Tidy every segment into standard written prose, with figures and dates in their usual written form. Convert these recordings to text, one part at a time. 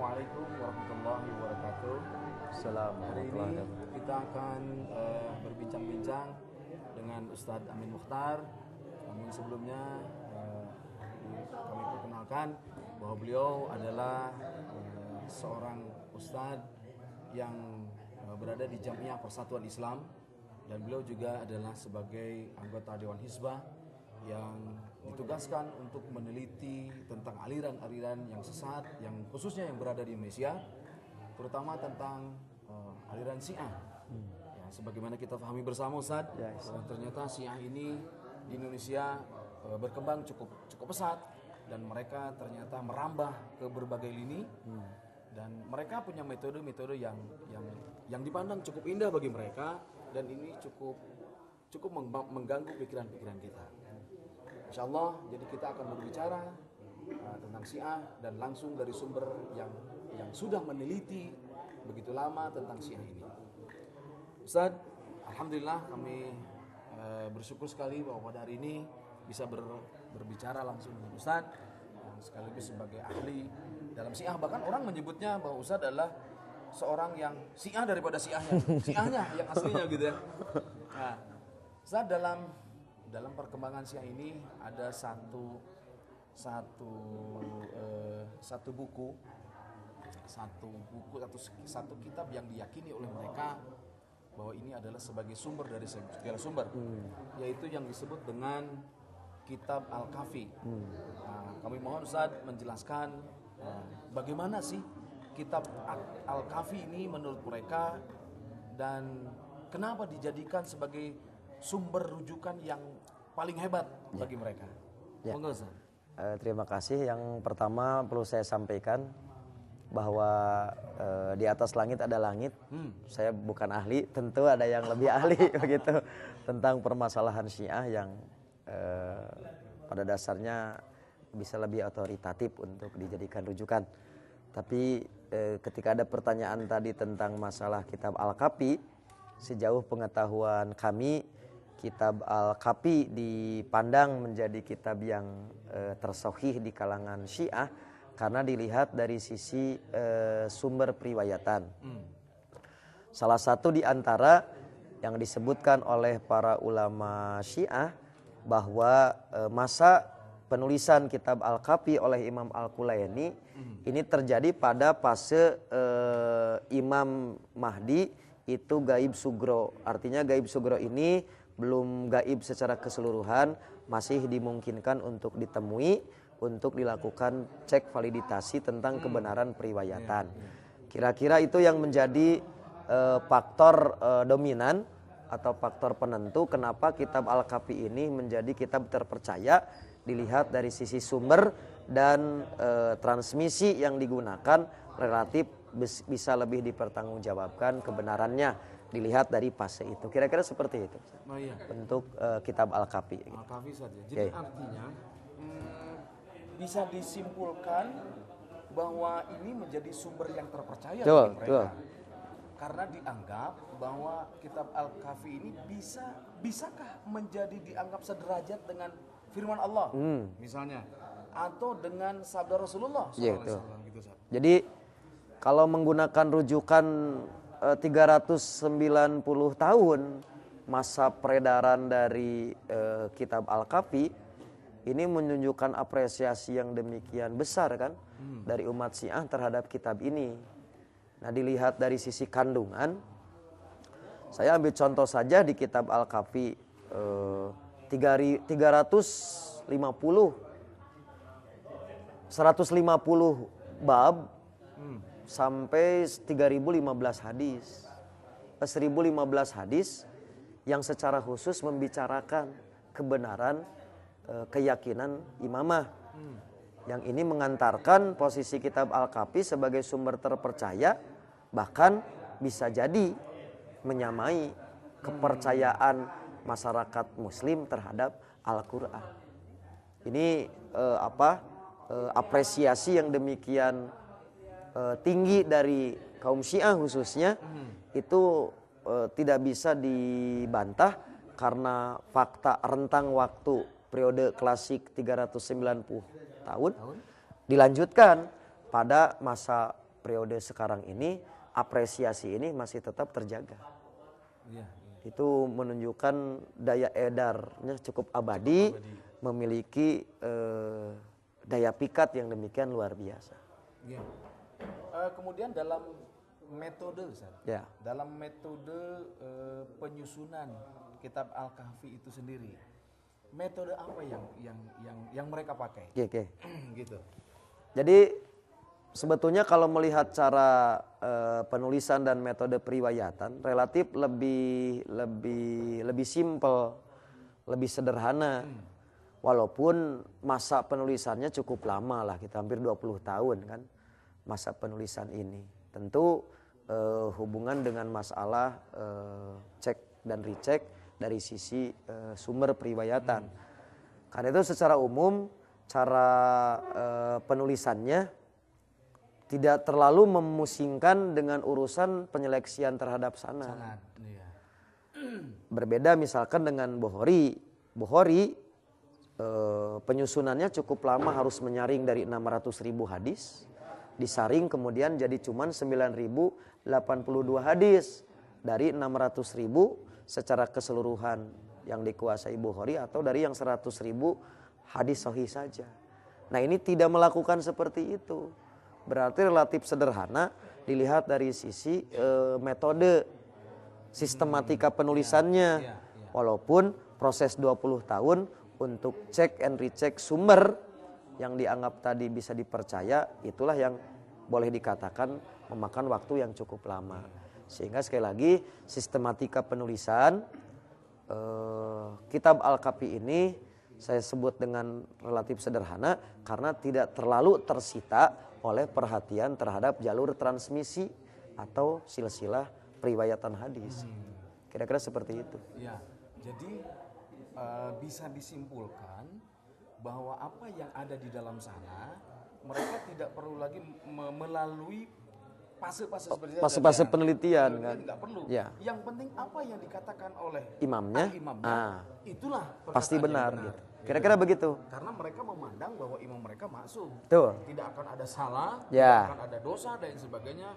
Assalamualaikum warahmatullahi wabarakatuh. Hari ini kita akan berbincang-bincang dengan Ustadz Amin Mukhtar. Namun sebelumnya kami perkenalkan bahwa beliau adalah seorang Ustadz yang berada di Jamiah Persatuan Islam, dan beliau juga adalah sebagai anggota Dewan Hizbah yang ditugaskan untuk meneliti tentang aliran-aliran yang sesat, yang khususnya yang berada di Indonesia, terutama tentang aliran Syiah. Ya, sebagaimana kita pahami bersama, Ustaz, bahwa ternyata Syiah ini di Indonesia berkembang cukup pesat, dan mereka ternyata merambah ke berbagai lini, dan mereka punya metode-metode yang dipandang cukup indah bagi mereka, dan ini cukup mengganggu pikiran-pikiran kita. Insya Allah, jadi kita akan berbicara tentang Syiah dan langsung dari sumber yang sudah meneliti begitu lama tentang Syiah ini. Ustaz, alhamdulillah kami bersyukur sekali bahwa pada hari ini bisa berbicara langsung dengan Ustaz yang sekaligus sebagai ahli dalam Syiah. Bahkan orang menyebutnya bahwa Ustaz adalah seorang yang Syiah daripada Syiahnya yang aslinya gitu ya. Nah, Ustaz, dalam perkembangan Syiah ini ada satu buku, satu kitab yang diyakini oleh mereka bahwa ini adalah sebagai sumber dari segala sumber, yaitu yang disebut dengan Kitab Al-Kafi. Nah, kami mohon Ustaz menjelaskan bagaimana sih Kitab Al-Kafi ini menurut mereka, dan kenapa dijadikan sebagai sumber rujukan yang paling hebat bagi mereka. Terima kasih. Yang pertama perlu saya sampaikan bahwa di atas langit ada langit. Saya bukan ahli, tentu ada yang lebih ahli begitu tentang permasalahan Syiah yang pada dasarnya bisa lebih otoritatif untuk dijadikan rujukan. Tapi ketika ada pertanyaan tadi tentang masalah Kitab Al-Kafi, sejauh pengetahuan kami, Kitab Al-Kafi dipandang menjadi kitab yang tersohih di kalangan Syiah karena dilihat dari sisi sumber periwayatan. Salah satu di antara yang disebutkan oleh para ulama Syiah bahwa masa penulisan Kitab Al-Kafi oleh Imam Al-Kulaini ini terjadi pada fase Imam Mahdi itu gaib sugro. Artinya gaib sugro ini belum gaib secara keseluruhan, masih dimungkinkan untuk ditemui, untuk dilakukan cek validasi tentang kebenaran periwayatan. Kira-kira itu yang menjadi faktor dominan atau faktor penentu kenapa Kitab Al-Kafi ini menjadi kitab terpercaya, dilihat dari sisi sumber dan transmisi yang digunakan relatif bisa lebih dipertanggungjawabkan kebenarannya dilihat dari fase itu. Kira-kira seperti itu bentuk Kitab Al-Kafi. Al-Kafi saja. Jadi artinya bisa disimpulkan bahwa ini menjadi sumber yang terpercaya bagi mereka. Karena dianggap bahwa Kitab Al-Kafi ini bisakah menjadi dianggap sederajat dengan firman Allah misalnya, atau dengan sabda Rasulullah SAW gitu. Jadi kalau menggunakan rujukan 390 tahun masa peredaran dari Kitab Al-Kafi, ini menunjukkan apresiasi yang demikian besar kan dari umat Syiah terhadap kitab ini. Nah, dilihat dari sisi kandungan, saya ambil contoh saja di Kitab Al-Kafi 150 bab sampai 1015 hadis. 1015 hadis yang secara khusus membicarakan kebenaran keyakinan imamah. Yang ini mengantarkan posisi Kitab Al-Kafi sebagai sumber terpercaya, bahkan bisa jadi menyamai kepercayaan masyarakat muslim terhadap Al-Quran. Ini apresiasi yang demikian tinggi dari kaum Syiah khususnya itu tidak bisa dibantah karena fakta rentang waktu periode klasik 390 tahun dilanjutkan pada masa periode sekarang ini apresiasi ini masih tetap terjaga. Iya. Itu menunjukkan daya edarnya cukup abadi, memiliki daya pikat yang demikian luar biasa. Iya. Kemudian dalam metode, Ustaz, Ya. dalam metode penyusunan kitab Al-Kahfi itu sendiri, metode apa yang mereka pakai? Oke. Gitu. Jadi sebetulnya kalau melihat cara penulisan dan metode periwayatan relatif lebih simpel, lebih sederhana. Walaupun masa penulisannya cukup lama lah, kita hampir 20 tahun kan masa penulisan ini. Tentu hubungan dengan masalah cek dan recheck dari sisi sumber periwayatan. Karena itu secara umum cara penulisannya tidak terlalu memusingkan dengan urusan penyeleksian terhadap sanad. Iya. Berbeda misalkan dengan Bukhari. Penyusunannya cukup lama, harus menyaring dari 600.000 hadis, disaring kemudian jadi cuman 9.082 hadis dari 600.000 secara keseluruhan yang dikuasai Bukhari, atau dari yang 100.000 hadis sahih saja. Nah, ini tidak melakukan seperti itu. Berarti relatif sederhana dilihat dari sisi metode sistematika penulisannya. Walaupun proses 20 tahun untuk cek and recheck sumber yang dianggap tadi bisa dipercaya, itulah yang boleh dikatakan memakan waktu yang cukup lama. Sehingga sekali lagi sistematika penulisan kitab Al-Kahfi ini saya sebut dengan relatif sederhana karena tidak terlalu tersita oleh perhatian terhadap jalur transmisi atau silsilah periwayatan hadis. Kira-kira seperti itu. Ya, jadi bisa disimpulkan bahwa apa yang ada di dalam sana mereka tidak perlu lagi melalui fase-fase seperti itu. Fase-fase penelitian kan. Tidak perlu. Ya. Yang penting apa yang dikatakan oleh imamnya, itulah pasti benar. benar. Gitu. Kira-kira begitu. Karena mereka memandang bahwa imam mereka maksum. Betul. Tidak akan ada salah, Ya. tidak akan ada dosa dan sebagainya.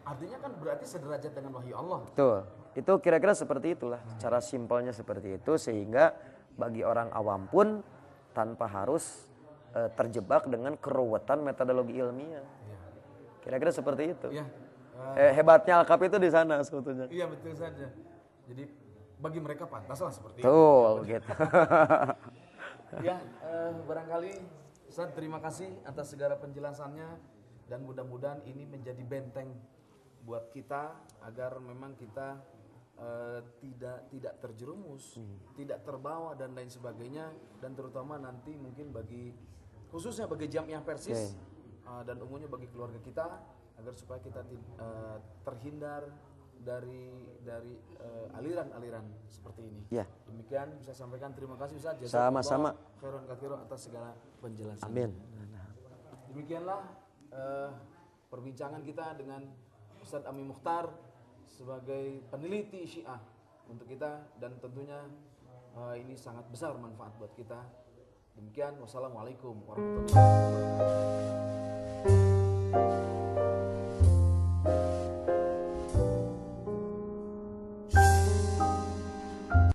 Artinya kan berarti sederajat dengan wahyu Allah. Betul. Itu kira-kira seperti itulah. Cara simpelnya seperti itu, sehingga bagi orang awam pun tanpa harus terjebak dengan keruwetan metodologi ilmiah. Kira-kira seperti itu. Ya. Hebatnya Al-Kahfi itu di sana sebetulnya. Iya, betul saja. Jadi bagi mereka pantaslah seperti itu. Betul gitu. Ya, barangkali Ustaz, terima kasih atas segala penjelasannya, dan mudah-mudahan ini menjadi benteng buat kita agar memang kita tidak terjerumus, tidak terbawa dan lain sebagainya, dan terutama nanti mungkin khususnya bagi Jamiah Persis dan umumnya bagi keluarga kita, agar supaya kita terhindar dari aliran-aliran seperti ini. Ya. Demikian bisa sampaikan, terima kasih Ustaz. Sama-sama. Khairan katsiran atas segala penjelasan. Amin. Demikianlah perbincangan kita dengan Ustadz Amin Mukhtar sebagai peneliti Syiah untuk kita, dan tentunya ini sangat besar manfaat buat kita. Demikian, wassalamualaikum warahmatullahi wabarakatuh.